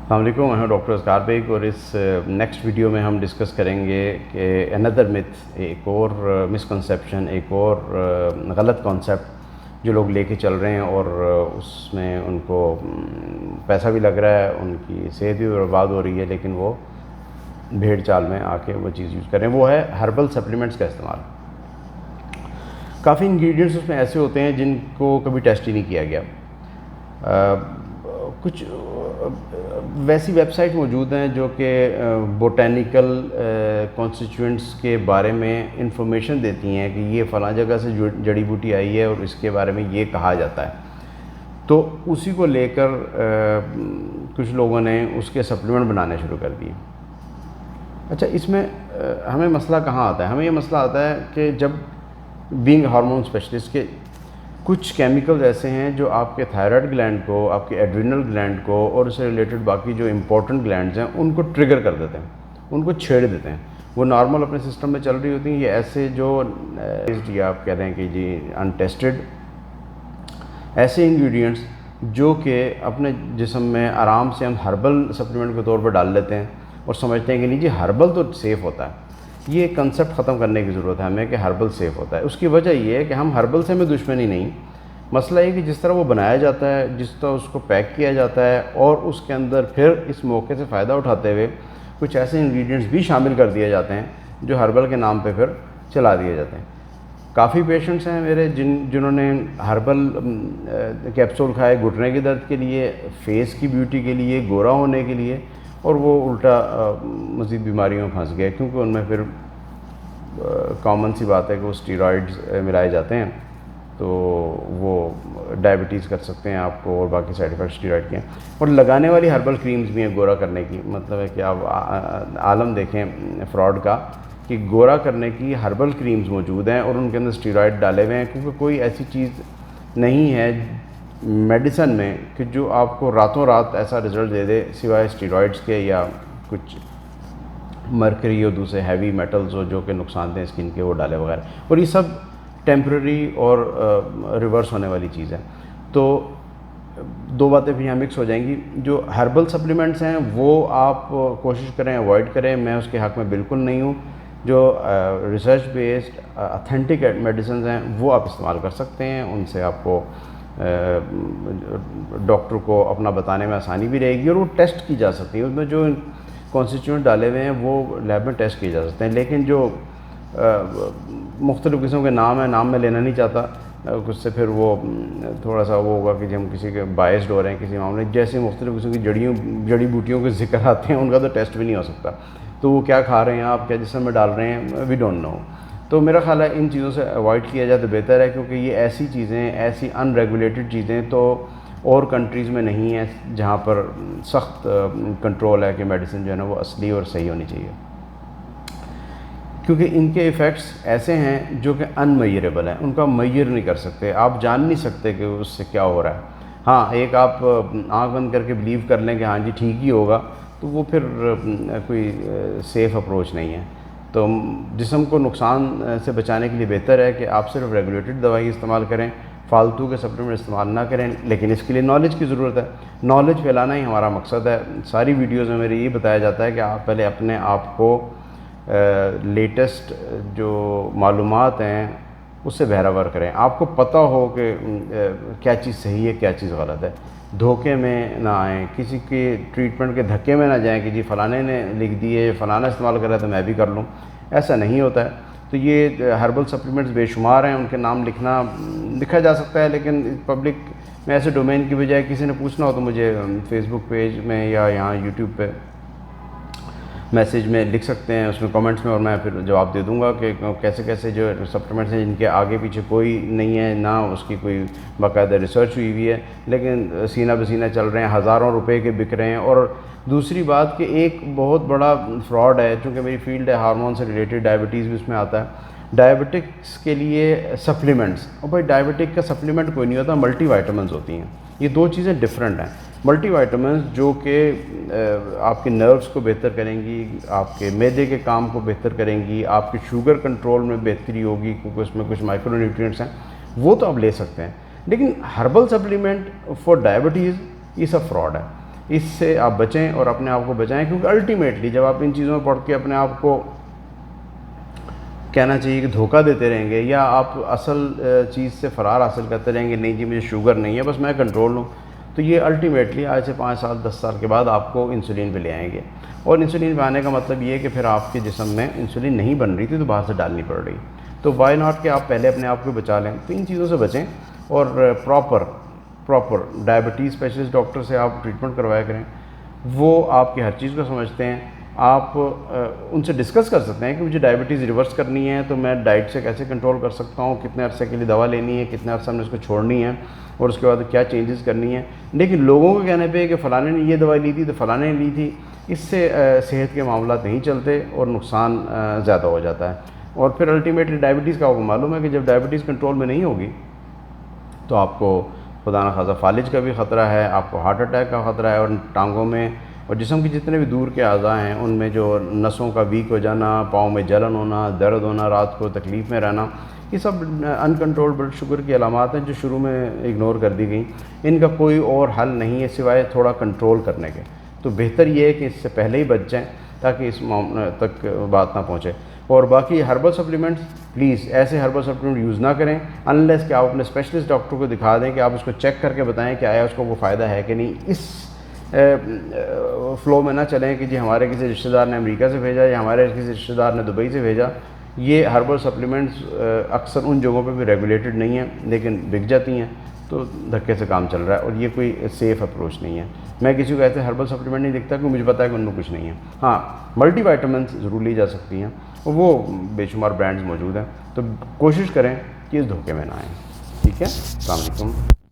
السلام علیکم، میں ہوں ڈاکٹر اذکار بیگ، اور اس نیکسٹ ویڈیو میں ہم ڈسکس کریں گے کہ اندر متھ، ایک اور مسکنسیپشن، ایک اور غلط کانسیپٹ جو لوگ لے کے چل رہے ہیں اور اس میں ان کو پیسہ بھی لگ رہا ہے، ان کی صحت بھی برباد ہو رہی ہے، لیکن وہ بھیڑ چال میں آ کے وہ چیز یوز کریں، وہ ہے ہربل سپلیمنٹس کا استعمال۔ کافی انگریڈینٹس اس میں ایسے ہوتے ہیں جن کو کبھی ٹیسٹ ہی نہیں کیا گیا۔ کچھ ویسی ویب سائٹ موجود ہیں جو کہ بوٹینیکل کانسٹیٹوئنٹس کے بارے میں انفارمیشن دیتی ہیں کہ یہ فلاں جگہ سے جڑی بوٹی آئی ہے اور اس کے بارے میں یہ کہا جاتا ہے، تو اسی کو لے کر کچھ لوگوں نے اس کے سپلیمنٹ بنانے شروع کر دیے۔ اچھا، اس میں ہمیں مسئلہ کہاں آتا ہے؟ ہمیں یہ مسئلہ آتا ہے کہ جب بینگ ہارمون اسپیشلسٹ کے کچھ کیمیکلز ایسے ہیں جو آپ کے تھائرائڈ گلینڈ کو، آپ کے ایڈرینل گلینڈ کو اور اس سے ریلیٹڈ باقی جو امپورٹنٹ گلینڈز ہیں ان کو ٹریگر کر دیتے ہیں، ان کو چھیڑ دیتے ہیں۔ وہ نارمل اپنے سسٹم میں چل رہی ہوتی ہیں، یہ ایسے جو یا آپ کہہ رہے ہیں کہ جی انٹیسٹڈ ایسے انگریڈینٹس جو کہ اپنے جسم میں آرام سے ہم ہربل سپلیمنٹ کے طور پر ڈال لیتے ہیں اور سمجھتے ہیں کہ نہیں جی ہربل تو سیف ہوتا ہے۔ یہ کنسیپٹ ختم کرنے کی ضرورت ہے ہمیں کہ ہربل سیف ہوتا ہے۔ اس کی وجہ یہ ہے کہ ہم ہربل سے ہمیں دشمنی نہیں، مسئلہ یہ کہ جس طرح وہ بنایا جاتا ہے، جس طرح اس کو پیک کیا جاتا ہے اور اس کے اندر پھر اس موقع سے فائدہ اٹھاتے ہوئے کچھ ایسے انگریڈینٹس بھی شامل کر دیے جاتے ہیں جو ہربل کے نام پہ پھر چلا دیے جاتے ہیں۔ کافی پیشنٹس ہیں میرے جنہوں نے ہربل کیپسول کھائے گھٹنے کے درد کے لیے، فیس کی بیوٹی کے لیے، گورا ہونے کے لیے، اور وہ الٹا مزید بیماریوں میں پھنس گئے، کیونکہ ان میں پھر کامن سی بات ہے کہ وہ اسٹیرائڈز ملائے جاتے ہیں، تو وہ ڈائبٹیز کر سکتے ہیں آپ کو اور باقی سائیڈ ایفیکٹ اسٹیرائڈ کے ہیں۔ اور لگانے والی ہربل کریمز بھی ہیں گورا کرنے کی، مطلب ہے کہ آپ عالم دیکھیں فراڈ کا کہ گورا کرنے کی ہربل کریمز موجود ہیں اور ان کے اندر اسٹیرائڈ ڈالے ہوئے ہیں، کیونکہ کوئی ایسی چیز نہیں ہے میڈیسن میں کہ جو آپ کو راتوں رات ایسا رزلٹ دے دے سوائے اسٹیرائڈس کے یا کچھ مرکری اور دوسرے ہیوی میٹلز ہو جو کہ نقصان دہ اسکن کے وہ ڈالے وغیرہ، اور یہ سب ٹیمپرری اور ریورس ہونے والی چیز ہے۔ تو دو باتیں بھی یہاں مکس ہو جائیں گی۔ جو ہربل سپلیمنٹس ہیں وہ آپ کوشش کریں اوائڈ کریں، میں اس کے حق میں بالکل نہیں ہوں۔ جو ریسرچ بیسڈ اتھینٹک میڈیسنز ہیں وہ آپ استعمال کر سکتے ہیں، ان سے آپ کو ڈاکٹر کو اپنا بتانے میں آسانی بھی رہے گی اور وہ ٹیسٹ کی جا سکتی ہیں، اس میں جو کانسٹیٹیوئنٹ ڈالے ہوئے ہیں وہ لیب میں ٹیسٹ کیے جا سکتے ہیں۔ لیکن جو مختلف قسم کے نام ہیں، نام میں لینا نہیں چاہتا، اس سے پھر وہ تھوڑا سا وہ ہوگا کہ ہم کسی کے باعث ہو رہے ہیں کسی معاملے، جیسے مختلف قسم کی جڑی بوٹیوں کے ذکر آتے ہیں ان کا تو ٹیسٹ بھی نہیں ہو سکتا، تو وہ کیا کھا رہے ہیں آپ، کیا جسم میں ڈال رہے ہیں، وی ڈونٹ نو۔ تو میرا خیال ہے ان چیزوں سے اوائڈ کیا جائے تو بہتر ہے، کیونکہ یہ ایسی چیزیں، ایسی ان ریگولیٹڈ چیزیں تو اور کنٹریز میں نہیں ہیں جہاں پر سخت کنٹرول ہے کہ میڈیسن جو ہے نا وہ اصلی اور صحیح ہونی چاہیے، کیونکہ ان کے ایفیکٹس ایسے ہیں جو کہ ان میئریبل ہیں، ان کا میئر نہیں کر سکتے، آپ جان نہیں سکتے کہ اس سے کیا ہو رہا ہے۔ ہاں، ایک آپ آنکھ بند کر کے بلیو کر لیں کہ ہاں جی ٹھیک ہی ہوگا، تو وہ پھر کوئی سیف اپروچ نہیں ہے۔ تو جسم کو نقصان سے بچانے کے لیے بہتر ہے کہ آپ صرف ریگولیٹڈ دوائی استعمال کریں، فالتو کے سپلیمنٹ استعمال نہ کریں، لیکن اس کے لیے نالج کی ضرورت ہے۔ نالج پھیلانا ہی ہمارا مقصد ہے۔ ساری ویڈیوز میں میرے یہ بتایا جاتا ہے کہ آپ پہلے اپنے آپ کو لیٹسٹ جو معلومات ہیں اس سے بہرور کریں، آپ کو پتہ ہو کہ کیا چیز صحیح ہے کیا چیز غلط ہے، دھوکے میں نہ آئیں، کسی کے ٹریٹمنٹ کے دھکے میں نہ جائیں کہ جی فلانے نے لکھ دیے، فلانا استعمال کر رہا ہے تو میں بھی کر لوں، ایسا نہیں ہوتا ہے۔ تو یہ ہربل سپلیمنٹس بے شمار ہیں، ان کے نام لکھا جا سکتا ہے، لیکن پبلک میں ایسے ڈومین کی بجائے کسی نے پوچھنا ہو تو مجھے فیس بک پیج میں یا یہاں یوٹیوب پہ میسیج میں لکھ سکتے ہیں، اس میں کامنٹس میں، اور میں پھر جواب دے دوں گا کہ کیسے کیسے جو سپلیمنٹس ہیں جن کے آگے پیچھے کوئی نہیں ہے، نہ اس کی کوئی باقاعدہ ریسرچ ہوئی ہوئی ہے، لیکن سینہ بسینہ چل رہے ہیں، ہزاروں روپے کے بک رہے ہیں۔ اور دوسری بات کہ ایک بہت بڑا فراڈ ہے، چونکہ میری فیلڈ ہے ہارمون سے ریلیٹڈ، ڈائبٹیز بھی اس میں آتا ہے، ڈائبٹکس کے لیے سپلیمنٹس، اور بھائی ڈائبٹک کا سپلیمنٹ کوئی نہیں ہوتا، ملٹی وائٹامنز ہوتی ہیں، یہ دو چیزیں ڈفرینٹ ہیں۔ ملٹی وائٹامنز جو کہ آپ کے نروز کو بہتر کریں گی، آپ کے معدے کے کام کو بہتر کریں گی، آپ کی شوگر کنٹرول میں بہتری ہوگی کیونکہ اس میں کچھ مائکرو نیوٹرینٹس ہیں، وہ تو آپ لے سکتے ہیں، لیکن ہربل سپلیمنٹ فار ڈائبٹیز یہ سب فراڈ ہے۔ اس سے آپ بچیں اور اپنے آپ کو بچائیں، کیونکہ الٹیمیٹلی جب آپ ان چیزوں میں پڑھ کے اپنے آپ کو کہنا چاہیے کہ دھوکہ دیتے رہیں گے یا آپ اصل چیز سے فرار حاصل کرتے رہیں گے، نہیں جی مجھے شوگر نہیں ہے بس میں کنٹرول ہوں، تو یہ الٹیمیٹلی آج سے 5 سال 10 سال کے بعد آپ کو انسولین پہ لے آئیں گے، اور انسولین پہ آنے کا مطلب یہ ہے کہ پھر آپ کے جسم میں انسولین نہیں بن رہی تھی تو باہر سے ڈالنی پڑ رہی، تو وائی ناٹ کہ آپ پہلے اپنے آپ کو بچا لیں۔ تو ان چیزوں سے بچیں اور پراپر ڈائبٹیز اسپیشلسٹ ڈاکٹر سے آپ ٹریٹمنٹ کروایا کریں، وہ آپ کی ہر چیز کو سمجھتے ہیں، آپ ان سے ڈسکس کر سکتے ہیں کہ مجھے ڈائبٹیز ریورس کرنی ہے تو میں ڈائٹ سے کیسے کنٹرول کر سکتا ہوں، کتنے عرصے کے لیے دوا لینی ہے، کتنے عرصہ میں اس کو چھوڑنی ہے اور اس کے بعد کیا چینجز کرنی ہے۔ لیکن لوگوں کے کہنے پہ کہ فلانے نے یہ دوائی لی تھی تو فلانے نے لی تھی، اس سے صحت کے معاملات نہیں چلتے اور نقصان زیادہ ہو جاتا ہے، اور پھر الٹیمیٹلی ڈائبٹیز کا آپ کو معلوم ہے کہ جب ڈائبٹیز کنٹرول میں نہیں ہوگی تو آپ کو خدا نخواستہ فالج کا بھی خطرہ ہے، آپ کو ہارٹ اٹیک کا خطرہ ہے، اور ٹانگوں میں اور جسم کے جتنے بھی دور کے اعضاء ہیں ان میں جو نسوں کا ویک ہو جانا، پاؤں میں جلن ہونا، درد ہونا، رات کو تکلیف میں رہنا، یہ سب انکنٹرول بلڈ شوگر کی علامات ہیں جو شروع میں اگنور کر دی گئیں۔ ان کا کوئی اور حل نہیں ہے سوائے تھوڑا کنٹرول کرنے کے، تو بہتر یہ ہے کہ اس سے پہلے ہی بچ جائیں تاکہ اس تک بات نہ پہنچے۔ اور باقی ہربل سپلیمنٹس پلیز ایسے ہربل سپلیمنٹ یوز نہ کریں انلیس کہ آپ اپنے اسپیشلسٹ ڈاکٹر کو دکھا دیں کہ آپ اس کو چیک کر کے بتائیں کہ آیا اس کو وہ فائدہ ہے کہ نہیں۔ اس فلو میں نہ چلیں کہ جی ہمارے کسی رشتہ دار نے امریکہ سے بھیجا یا ہمارے کسی رشتہ دار نے دبئی سے بھیجا۔ یہ ہربل سپلیمنٹس اکثر ان جگہوں پہ بھی ریگولیٹڈ نہیں ہیں لیکن بک جاتی ہیں، تو دھکے سے کام چل رہا ہے، اور یہ کوئی سیف اپروچ نہیں ہے۔ میں کسی کو ایسے ہربل سپلیمنٹ نہیں دکھتا کہ مجھے پتا ہے کہ ان میں کچھ نہیں ہے۔ ہاں ملٹی وائٹامنس ضرور لی جا سکتی ہیں، اور وہ بے شمار برانڈز موجود ہیں، تو کوشش کریں کہ اس دھوکے میں نہ آئیں۔ ٹھیک ہے، السلام علیکم۔